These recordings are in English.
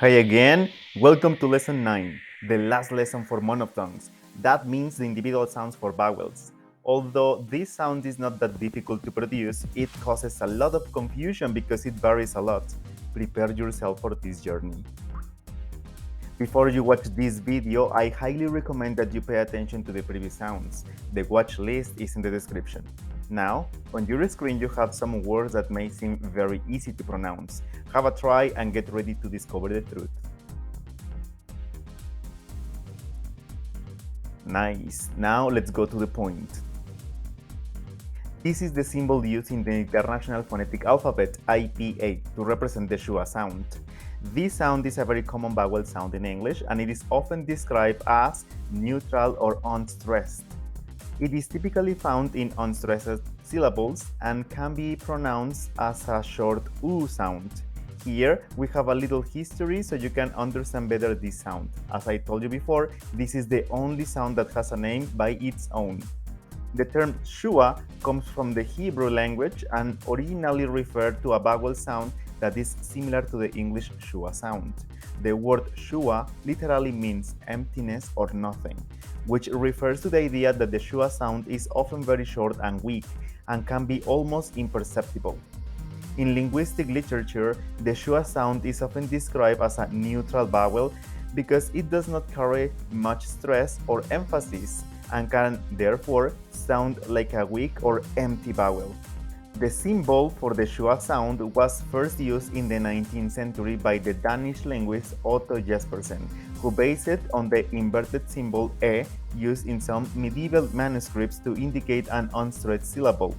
Hi again, welcome to lesson 9, the last lesson for monophthongs. That means the individual sounds for vowels. Although this sound is not that difficult to produce, it causes a lot of confusion because it varies a lot. Prepare yourself for this journey. Before you watch this video, I highly recommend that you pay attention to the previous sounds. The watch list is in the description. Now, on your screen you have some words that may seem very easy to pronounce. Have a try and get ready to discover the truth. Nice. Now let's go to the point. This is the symbol used in the International Phonetic Alphabet, IPA, to represent the Schwa sound. This sound is a very common vowel sound in English, and it is often described as neutral or unstressed. It is typically found in unstressed syllables and can be pronounced as a short U sound. Here we have a little history so you can understand better this sound. As I told you before, this is the only sound that has a name by its own. The term Schwa comes from the Hebrew language and originally referred to a vowel sound that is similar to the English Schwa sound. The word Schwa literally means emptiness or nothing, which refers to the idea that the Schwa sound is often very short and weak and can be almost imperceptible. In linguistic literature, the Schwa sound is often described as a neutral vowel because it does not carry much stress or emphasis and can therefore sound like a weak or empty vowel. The symbol for the Schwa sound was first used in the 19th century by the Danish linguist Otto Jespersen, who based it on the inverted symbol E used in some medieval manuscripts to indicate an unstressed syllable.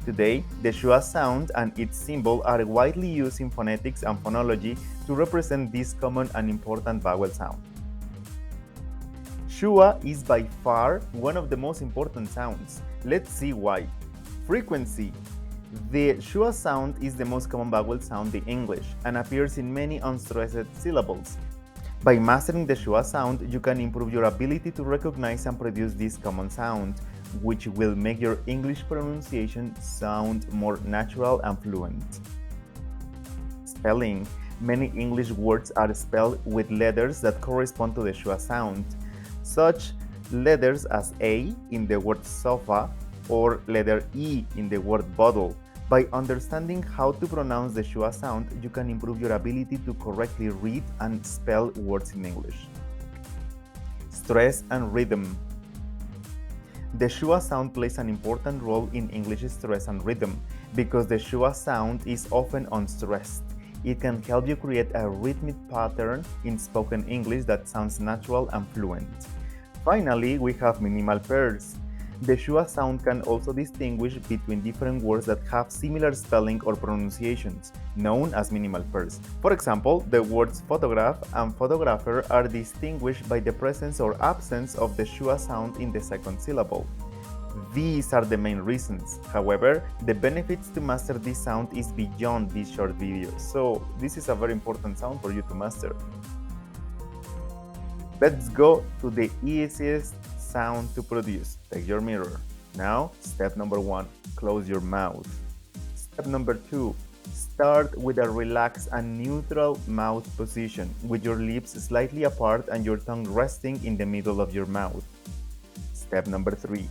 Today, the Schwa sound and its symbol are widely used in phonetics and phonology to represent this common and important vowel sound. Schwa is by far one of the most important sounds. Let's see why. Frequency. The Schwa sound is the most common vowel sound in English and appears in many unstressed syllables. By mastering the Schwa sound, you can improve your ability to recognize and produce this common sound, which will make your English pronunciation sound more natural and fluent. Spelling. Many English words are spelled with letters that correspond to the Schwa sound. Such letters as A in the word sofa or letter E in the word bottle. By understanding how to pronounce the Schwa sound, you can improve your ability to correctly read and spell words in English. Stress and rhythm. The Schwa sound plays an important role in English stress and rhythm because the Schwa sound is often unstressed. It can help you create a rhythmic pattern in spoken English that sounds natural and fluent. Finally, we have minimal pairs. The Schwa sound can also distinguish between different words that have similar spelling or pronunciations, known as minimal pairs. For example, the words photograph and photographer are distinguished by the presence or absence of the Schwa sound in the second syllable. These are the main reasons. However, the benefits to master this sound is beyond this short video, so this is a very important sound for you to master. Let's go to the easiest sound to produce. Take your mirror. Now, step number 1, close your mouth. Step number 2, start with a relaxed and neutral mouth position, with your lips slightly apart and your tongue resting in the middle of your mouth. Step number 3,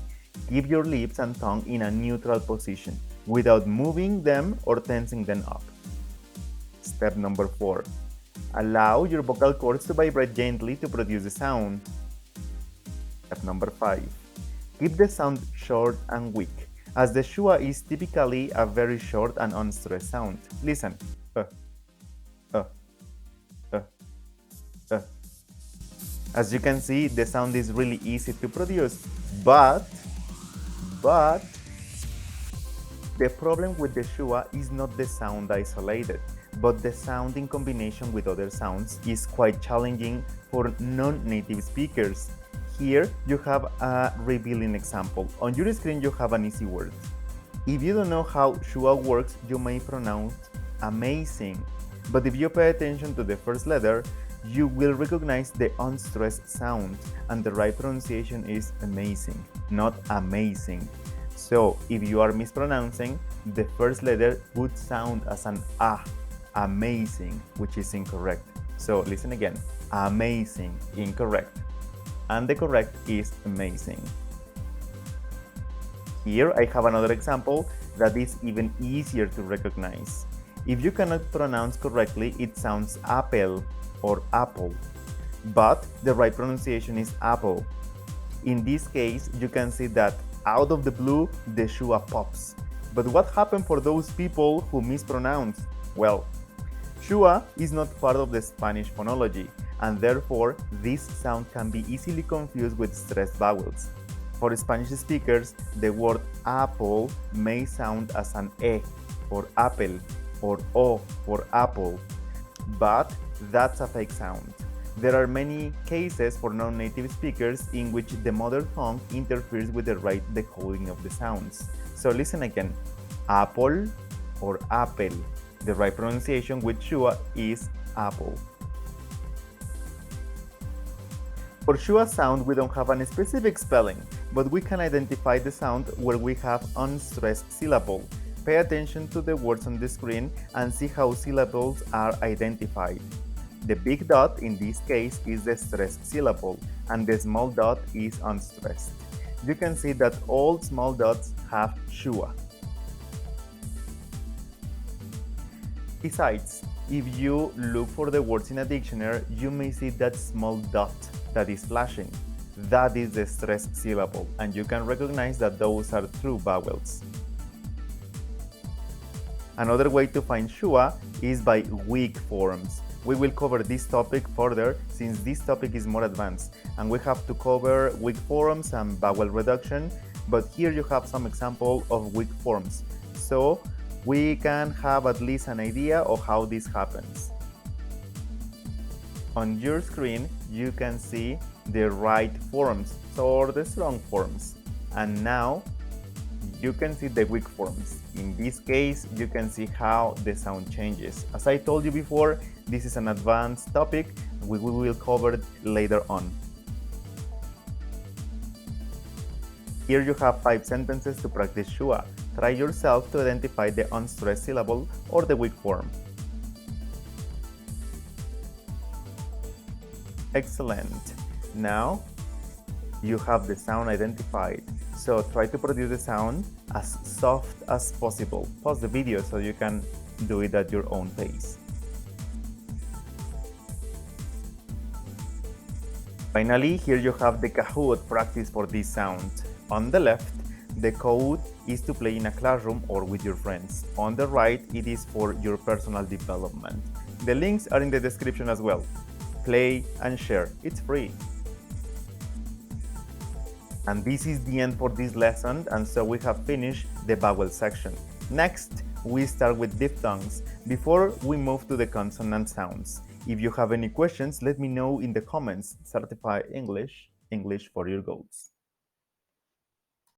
keep your lips and tongue in a neutral position, without moving them or tensing them up. Step number 4, allow your vocal cords to vibrate gently to produce the sound. Step number 5, keep the sound short and weak, as the Schwa is typically a very short and unstressed sound. Listen. As you can see, the sound is really easy to produce, but the problem with the Schwa is not the sound isolated, but the sound in combination with other sounds is quite challenging for non-native speakers. Here you have a revealing example. On your screen you have an easy word. If you don't know how Schwa works, you may pronounce amazing, but if you pay attention to the first letter, you will recognize the unstressed sound, and the right pronunciation is amazing, not amazing. So if you are mispronouncing, the first letter would sound as an A, amazing, which is incorrect. So listen again. Amazing, incorrect. And the correct is amazing. Here I have another example that is even easier to recognize. If you cannot pronounce correctly, it sounds apple or apple, but the right pronunciation is apple. In this case, you can see that out of the blue, the Schwa pops. But what happened for those people who mispronounce? Well, Schwa is not part of the Spanish phonology, and therefore this sound can be easily confused with stressed vowels. For Spanish speakers, the word apple may sound as an E for apple or O for apple, but that's a fake sound. There are many cases for non-native speakers in which the mother tongue interferes with the right decoding of the sounds. So listen again, apple or apple. The right pronunciation with Schwa is apple. For Schwa sound, we don't have a specific spelling, but we can identify the sound where we have unstressed syllable. Pay attention to the words on the screen and see how syllables are identified. The big dot in this case is the stressed syllable, and the small dot is unstressed. You can see that all small dots have Schwa. Besides, if you look for the words in a dictionary, you may see that small dot that is flashing. That is the stressed syllable, and you can recognize that those are true vowels. Another way to find Schwa is by weak forms. We will cover this topic further since this topic is more advanced, and we have to cover weak forms and vowel reduction, but here you have some example of weak forms, so we can have at least an idea of how this happens. On your screen, you can see the right forms, or the strong forms, and now you can see the weak forms. In this case, you can see how the sound changes. As I told you before, this is an advanced topic we will cover it later on. Here you have 5 sentences to practice Schwa. Try yourself to identify the unstressed syllable or the weak form. Excellent. Now you have the sound identified. So try to produce the sound as soft as possible. Pause the video so you can do it at your own pace. Finally, here you have the Kahoot practice for this sound. On the left, the code is to play in a classroom or with your friends. On the right, it is for your personal development. The links are in the description as well. Play and share, it's free. And this is the end for this lesson, and so we have finished the vowel section. Next, we start with diphthongs before we move to the consonant sounds. If you have any questions, let me know in the comments. Certified English, English for your goals.